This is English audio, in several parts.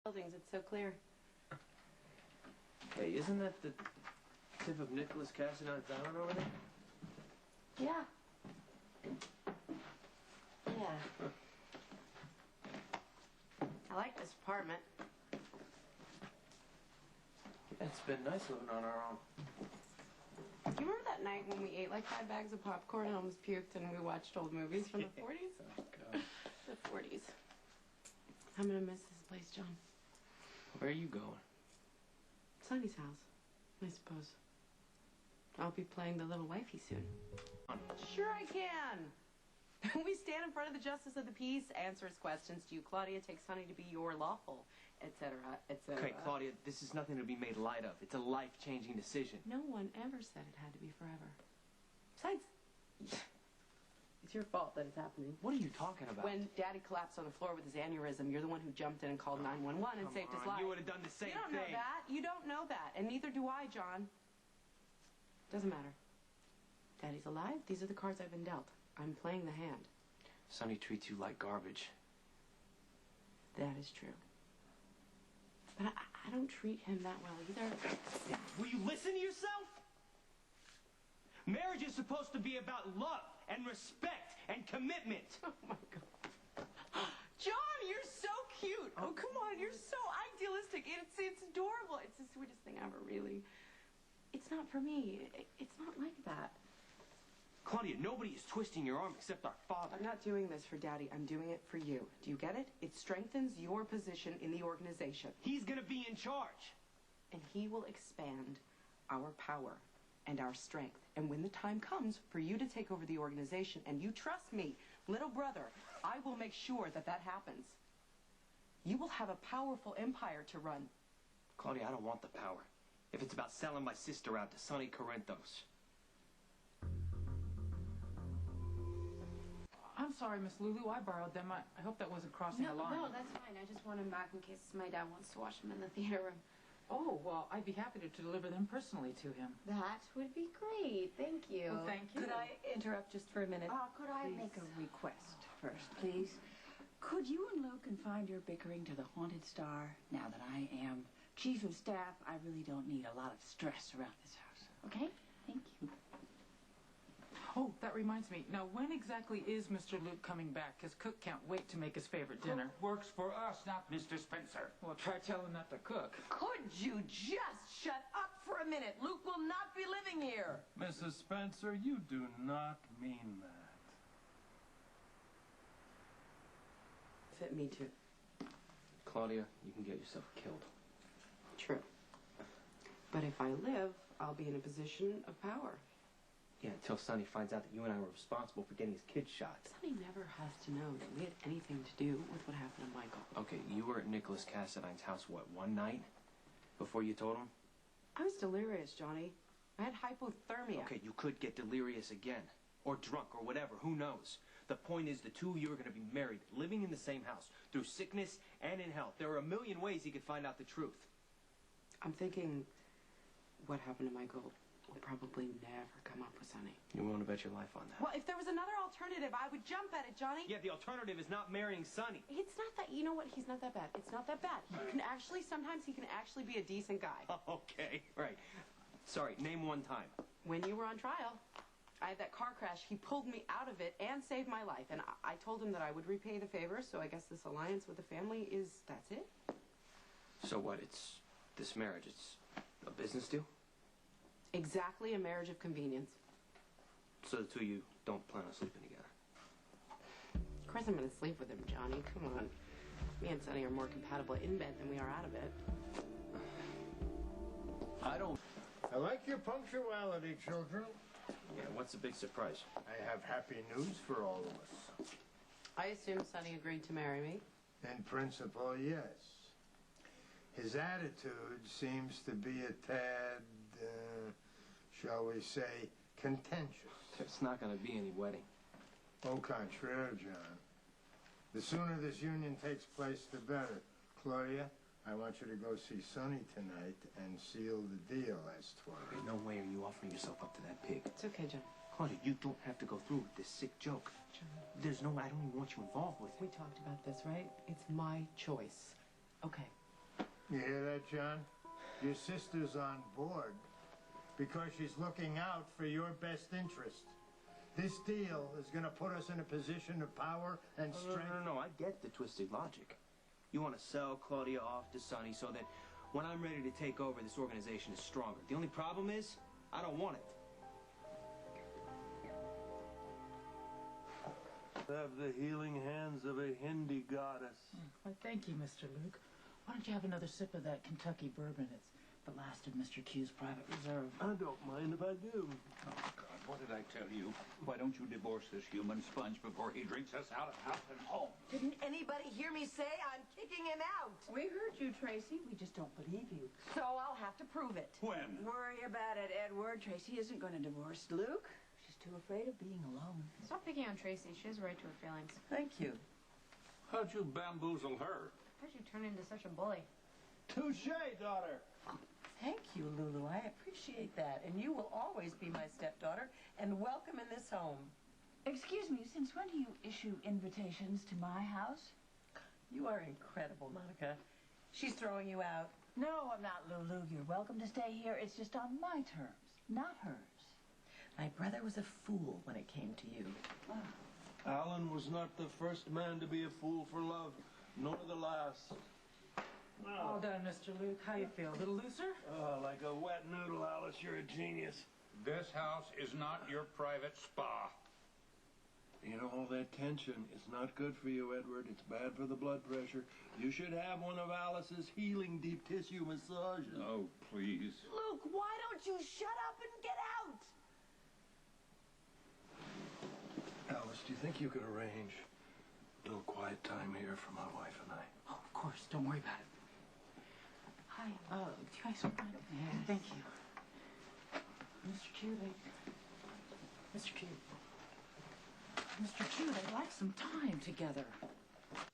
buildings, it's so clear. Hey, isn't that the tip of Nicholas Cassidon's island over there? Yeah. Yeah. Huh. I like this apartment. It's been nice living on our own. Do you remember that night when we ate like 5 bags of popcorn and almost puked and we watched old movies from the 40s? Oh, God. The 40s. I'm gonna miss this place, John. Where are you going? Sonny's house, I suppose. I'll be playing the little wifey soon. Sure I can. We stand in front of the Justice of the Peace, answer his questions. Do you, Claudia, take Sonny to be your lawful, etc., etc.? Okay, Claudia, this is nothing to be made light of. It's a life-changing decision. No one ever said it had to be forever. Besides, it's your fault that it's happening. What are you talking about? When Daddy collapsed on the floor with his aneurysm, you're the one who jumped in and called 911 and saved his life. You would have done the same thing. You don't know that. You don't know that. And neither do I, John. Doesn't matter. Daddy's alive. These are the cards I've been dealt. I'm playing the hand. Sonny treats you like garbage. That is true. But I don't treat him that well either. Will you listen to yourself? Marriage is supposed to be about love and respect and commitment. Oh, my God. John, you're so cute. Oh, come on. You're so idealistic. It's adorable. It's the sweetest thing ever, really. It's not for me. It's not like that. Claudia, nobody is twisting your arm except our father. I'm not doing this for Daddy. I'm doing it for you. Do you get it? It strengthens your position in the organization. He's gonna be in charge. And he will expand our power and our strength. And when the time comes for you to take over the organization, and you trust me, little brother, I will make sure that that happens. You will have a powerful empire to run. Claudia, I don't want the power. If it's about selling my sister out to Sonny Corinthos. I'm sorry, Miss Lulu. I borrowed them. I hope that wasn't crossing the line. No, that's fine. I just want them back in case my dad wants to watch them in the theater room. Oh, well, I'd be happy to deliver them personally to him. That would be great. Thank you. Well, thank you. Could I interrupt just for a minute? Could I make a request first, please? Could you and Luke confine your bickering to the Haunted Star? Now that I am chief of staff, I really don't need a lot of stress around this house. Okay? Thank you. Oh, that reminds me. Now, when exactly is Mr. Luke coming back? His cook can't wait to make his favorite dinner. Cook works for us, not Mr. Spencer. Well, try telling him not to cook. Could you just shut up for a minute? Luke will not be living here. Mrs. Spencer, you do not mean that. Fit me too. Claudia, you can get yourself killed. True. But if I live, I'll be in a position of power. Yeah, until Sonny finds out that you and I were responsible for getting his kid shot. Sonny never has to know that we had anything to do with what happened to Michael. Okay, you were at Nicholas Cassidon's house, what, one night? Before you told him? I was delirious, Johnny. I had hypothermia. Okay, you could get delirious again. Or drunk, or whatever, who knows? The point is the two of you are going to be married, living in the same house, through sickness and in health. There are a million ways he could find out the truth. I'm thinking what happened to Michael will probably never come up with Sonny. You willing to bet your life on that? Well, if there was another alternative, I would jump at it, Johnny. Yeah, the alternative is not marrying Sonny. It's not that, you know what, he's not that bad. It's not that bad. Sometimes he can actually be a decent guy. Okay, right. Sorry, name one time. When you were on trial, I had that car crash. He pulled me out of it and saved my life. And I told him that I would repay the favor, so I guess this alliance with the family that's it. So what, it's this marriage, it's a business deal? Exactly, a marriage of convenience. So the two of you don't plan on sleeping together? Of course I'm going to sleep with him, Johnny. Come on. Me and Sonny are more compatible in bed than we are out of it. I like your punctuality, children. Yeah, what's the big surprise? I have happy news for all of us. I assume Sonny agreed to marry me. In principle, yes. His attitude seems to be a tad, shall we say, contentious. There's not going to be any wedding. Au contraire, John. The sooner this union takes place, the better. Claudia, I want you to go see Sonny tonight and seal the deal as twice. No way are you offering yourself up to that pig. It's okay, John. Claudia, you don't have to go through with this sick joke. John. I don't even want you involved with it. We talked about this, right? It's my choice. Okay. You hear that, John? Your sister's on board because she's looking out for your best interest. This deal is going to put us in a position of power and strength. No, I get the twisted logic. You want to sell Claudia off to Sonny so that when I'm ready to take over, this organization is stronger. The only problem is, I don't want it. Have the healing hands of a Hindi goddess. Why, thank you, Mr. Luke. Why don't you have another sip of that Kentucky bourbon? It's the last of Mr. Q's private reserve. I don't mind if I do. Oh, God, what did I tell you? Why don't you divorce this human sponge before he drinks us out of house and home? Didn't anybody hear me say I'm kicking him out? We heard you, Tracy. We just don't believe you. So I'll have to prove it. When? Worry about it, Edward. Tracy isn't going to divorce Luke. She's too afraid of being alone. Stop picking on Tracy. She has a right to her feelings. Thank you. How'd you bamboozle her? How'd you turn into such a bully? Touche, daughter. Thank you, Lulu. I appreciate that. And you will always be my stepdaughter and welcome in this home. Excuse me, since when do you issue invitations to my house? You are incredible, Monica. She's throwing you out. No, I'm not, Lulu. You're welcome to stay here. It's just on my terms, not hers. My brother was a fool when it came to you. Alan was not the first man to be a fool for love, nor the last. All done, Mr. Luke. How you feel? A little looser? Oh, like a wet noodle, Alice. You're a genius. This house is not your private spa. You know, all that tension is not good for you, Edward. It's bad for the blood pressure. You should have one of Alice's healing deep tissue massages. Oh, please. Luke, why don't you shut up and get out? Alice, do you think you could arrange a little quiet time here for my wife and I? Oh, of course. Don't worry about it. Hi. Do you guys want mine? Yeah, thank you. Mr. Q, Mr. Q. Mr. Q, they'd like some time together.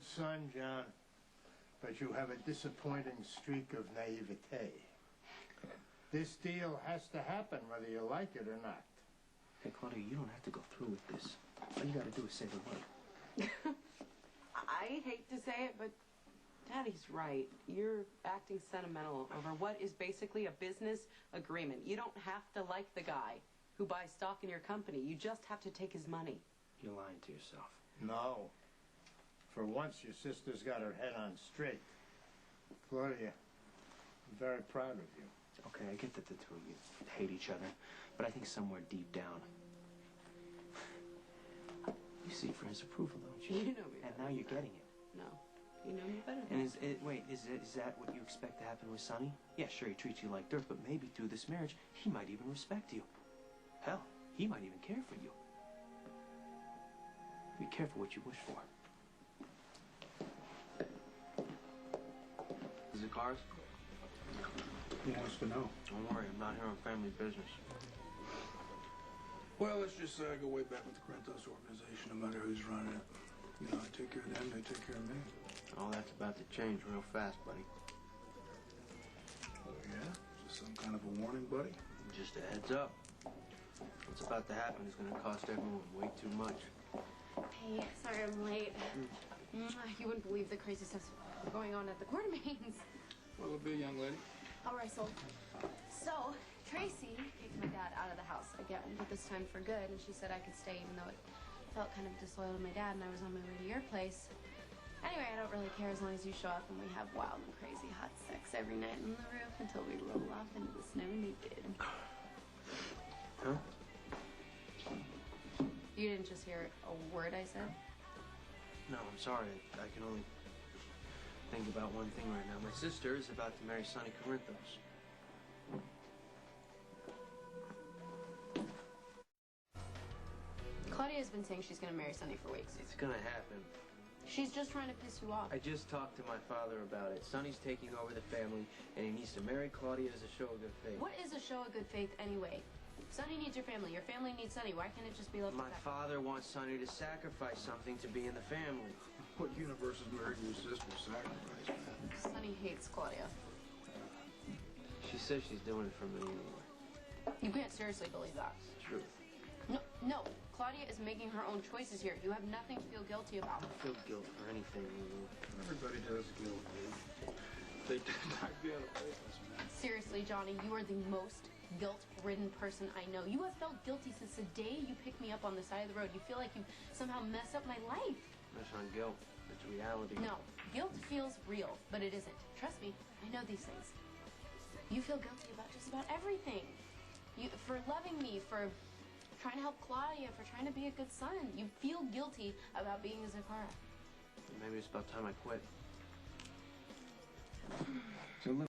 Son, John, but you have a disappointing streak of naivete. This deal has to happen whether you like it or not. Hey, Claudia, you don't have to go through with this. All you gotta do is say the word. I hate to say it, but Daddy's right. You're acting sentimental over what is basically a business agreement. You don't have to like the guy who buys stock in your company. You just have to take his money. You're lying to yourself. No. For once, your sister's got her head on straight. Claudia, I'm very proud of you. Okay, I get that the two of you hate each other, but I think somewhere deep down, you seek for his approval, don't you? You know me And better now than you're that. getting it. No. You know me better And than is that what you expect to happen with Sonny? Yeah, sure, he treats you like dirt, but maybe through this marriage, he might even respect you. Hell, he might even care for you. Be careful what you wish for. Is it cars? Who wants to know? Don't worry, I'm not here on family business. Well, let's just go way back with the Crentos organization, no matter who's running it. You know, I take care of them, they take care of me. Oh, that's about to change real fast, buddy. Oh, yeah? Is this some kind of a warning, buddy? Just a heads up. What's about to happen is going to cost everyone way too much. Hey, sorry I'm late. You wouldn't believe the crazy stuff going on at the Quartermains. Well, it'll be a young lady. All right, so Tracy kicked my dad out of the house again, but this time for good, and she said I could stay even though it felt kind of disloyal to my dad and I was on my way to your place. Anyway, I don't really care as long as you show up and we have wild and crazy hot sex every night on the roof until we roll off into the snow naked. Huh? You didn't just hear a word I said? No, I'm sorry. I can only think about one thing right now. My sister is about to marry Sonny Corinthos. Claudia's been saying she's going to marry Sonny for weeks. It's gonna happen. She's just trying to piss you off. I just talked to my father about it. Sonny's taking over the family, and he needs to marry Claudia as a show of good faith. What is a show of good faith anyway? Sonny needs your family needs Sonny. Why can't it just be left My to that? father wants Sonny to sacrifice something to be in the family. What universe is married your sister sacrifice, man? Sonny hates Claudia. She says she's doing it for me anyway. You can't seriously believe that. True. No. Claudia is making her own choices here. You have nothing to feel guilty about. I don't feel guilt for anything, Lulu. Everybody does guilt, dude. they did, I'd be out of business, man. Seriously, Johnny, you are the most guilt-ridden person I know. You have felt guilty since the day you picked me up on the side of the road. You feel like you somehow messed up my life. That's not guilt. It's reality. No, guilt feels real, but it isn't. Trust me, I know these things. You feel guilty about just about everything. For loving me, for trying to help Claudia, for trying to be a good son. You feel guilty about being a Zakara. Maybe it's about time I quit. So